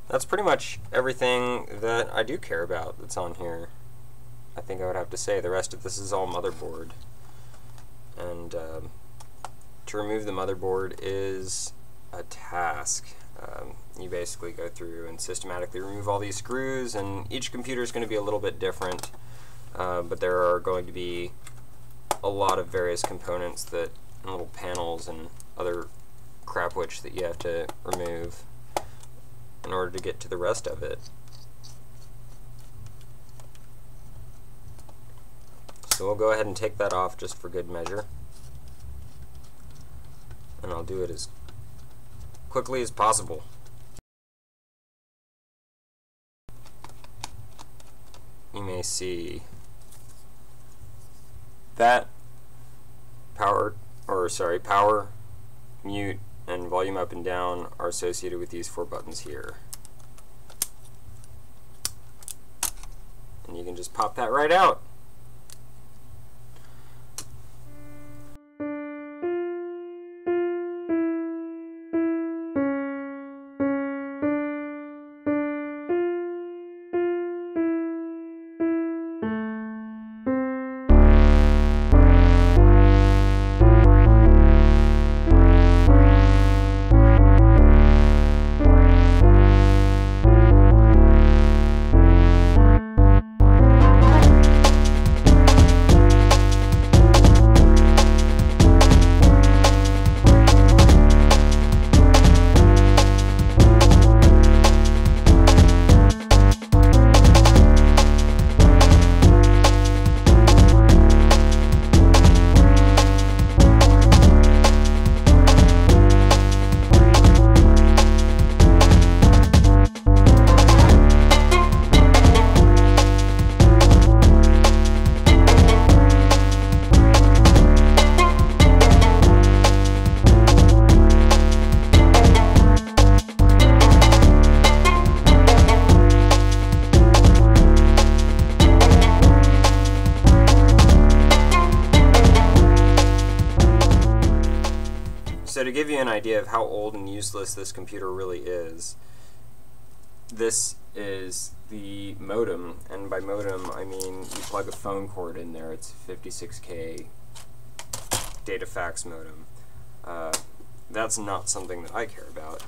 that's pretty much everything that I do care about that's on here. I think I would have to say the rest of this is all motherboard. And to remove the motherboard is a task. You basically go through and systematically remove all these screws, and each computer is going to be a little bit different, but there are going to be a lot of various components that, and little panels and other crapwich that you have to remove in order to get to the rest of it. So we'll go ahead and take that off just for good measure, and I'll do it as quickly as possible. You may see that power, mute, and volume up and down are associated with these 4 buttons here. And you can just pop that right out. So to give you an idea of how old and useless this computer really is, this is the modem, and by modem I mean you plug a phone cord in there. It's a 56K data fax modem. That's not something that I care about.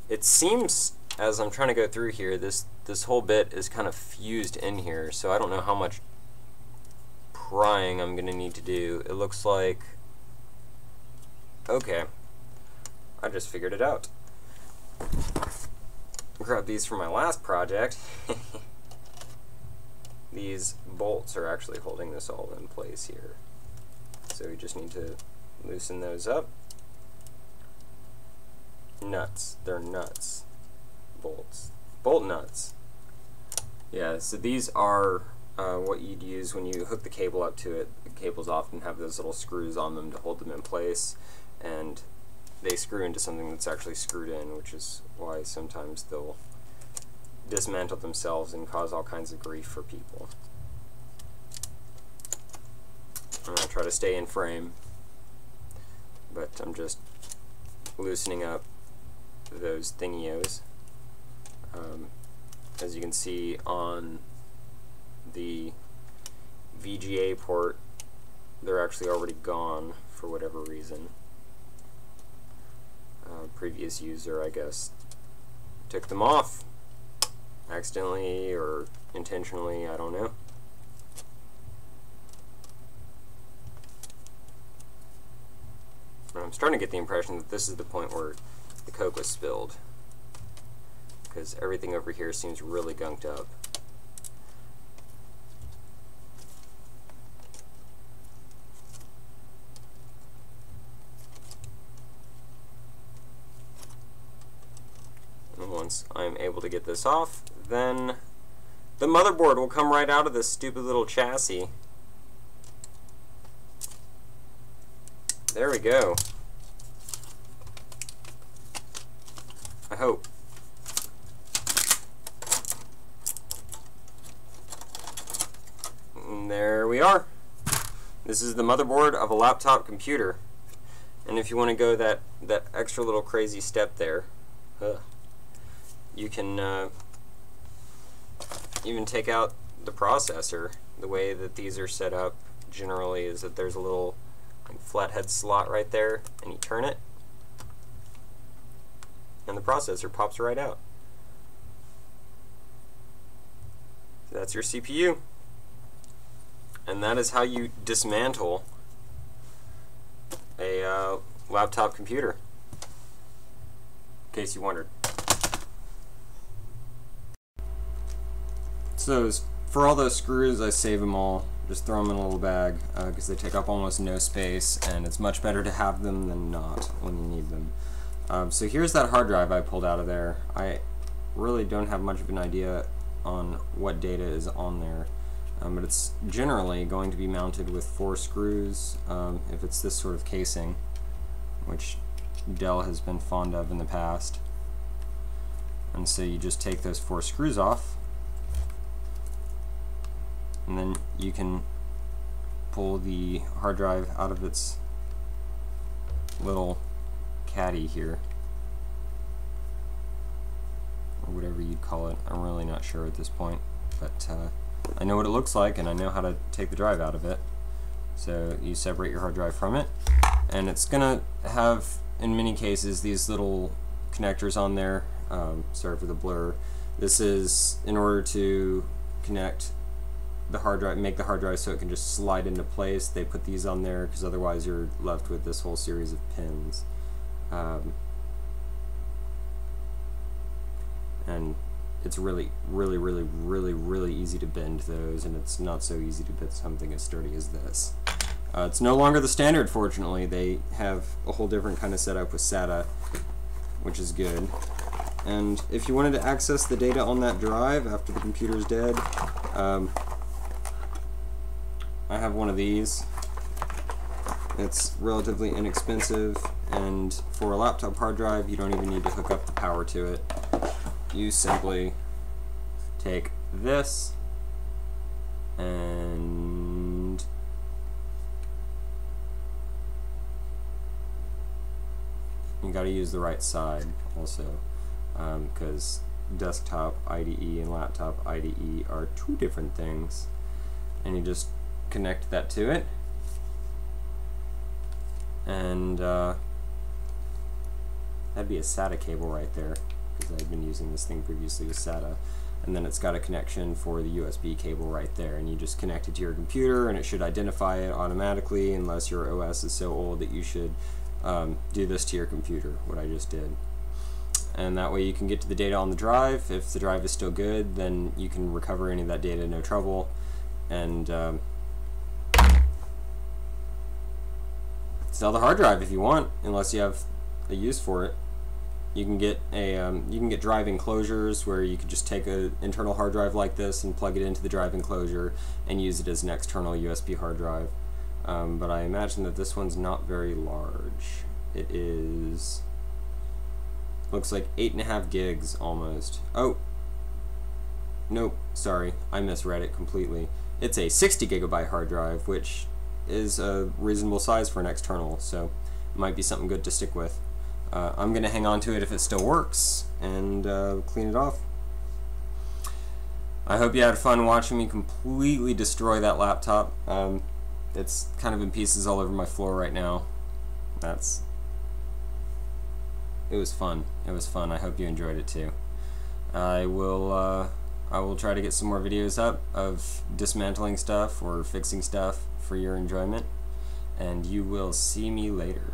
It seems, as I'm trying to go through here, this whole bit is kind of fused in here, so I don't know how much prying I'm going to need to do. It looks like... okay. I just figured it out. Grab these from my last project. These bolts are actually holding this all in place here. So we just need to loosen those up. Nuts. They're nuts. Bolts. Bolt nuts. Yeah, so these are what you'd use when you hook the cable up to it. The cables often have those little screws on them to hold them in place, and they screw into something that's actually screwed in, which is why sometimes they'll dismantle themselves and cause all kinds of grief for people. I'm going to try to stay in frame, but I'm just loosening up those thingios. As you can see on the VGA port, they're actually already gone for whatever reason. Previous user, I guess, took them off accidentally or intentionally, I don't know. I'm starting to get the impression that this is the point where the Coke was spilled, because everything over here seems really gunked up. Once I'm able to get this off, then the motherboard will come right out of this stupid little chassis. There we go. I hope. And there we are. This is the motherboard of a laptop computer. And if you want to go that extra little crazy step there, you can even take out the processor. The way that these are set up generally is that there's a little flathead slot right there, and you turn it, and the processor pops right out. So that's your CPU. And that is how you dismantle a laptop computer, in case you wondered. So for all those screws, I save them all. Just throw them in a little bag because they take up almost no space, and it's much better to have them than not when you need them. So here's that hard drive I pulled out of there. I really don't have much of an idea on what data is on there, but it's generally going to be mounted with 4 screws if it's this sort of casing, which Dell has been fond of in the past. And so you just take those 4 screws off, and then you can pull the hard drive out of its little caddy here, or whatever you'd call it. I'm really not sure at this point, but I know what it looks like and I know how to take the drive out of it. So you separate your hard drive from it, and it's gonna have, in many cases, these little connectors on there. Sorry for the blur. This is in order to connect the hard drive, make the hard drive so it can just slide into place. They put these on there because otherwise you're left with this whole series of pins. And it's really easy to bend those, and it's not so easy to bend something as sturdy as this. It's no longer the standard, fortunately. They have a whole different kind of setup with SATA, which is good. And if you wanted to access the data on that drive after the computer's dead, I have one of these. It's relatively inexpensive, and for a laptop hard drive you don't even need to hook up the power to it. You simply take this and you gotta use the right side also, because desktop IDE and laptop IDE are 2 different things. And you just connect that to it, and that'd be a SATA cable right there, because I've been using this thing previously with SATA. And then it's got a connection for the USB cable right there, and you just connect it to your computer and it should identify it automatically, unless your OS is so old that you should do this to your computer, what I just did. And that way you can get to the data on the drive. If the drive is still good, then you can recover any of that data no trouble, and sell the hard drive if you want, unless you have a use for it. You can get drive enclosures where you could just take an internal hard drive like this and plug it into the drive enclosure and use it as an external USB hard drive. But I imagine that this one's not very large. It is, looks like 8.5 gigs almost. Oh, nope, sorry, I misread it completely. It's a 60 gigabyte hard drive, which is a reasonable size for an external, so it might be something good to stick with. I'm going to hang on to it if it still works, and clean it off. I hope you had fun watching me completely destroy that laptop. It's kind of in pieces all over my floor right now. It was fun. It was fun. I hope you enjoyed it too. I will try to get some more videos up of dismantling stuff or fixing stuff for your enjoyment, and you will see me later.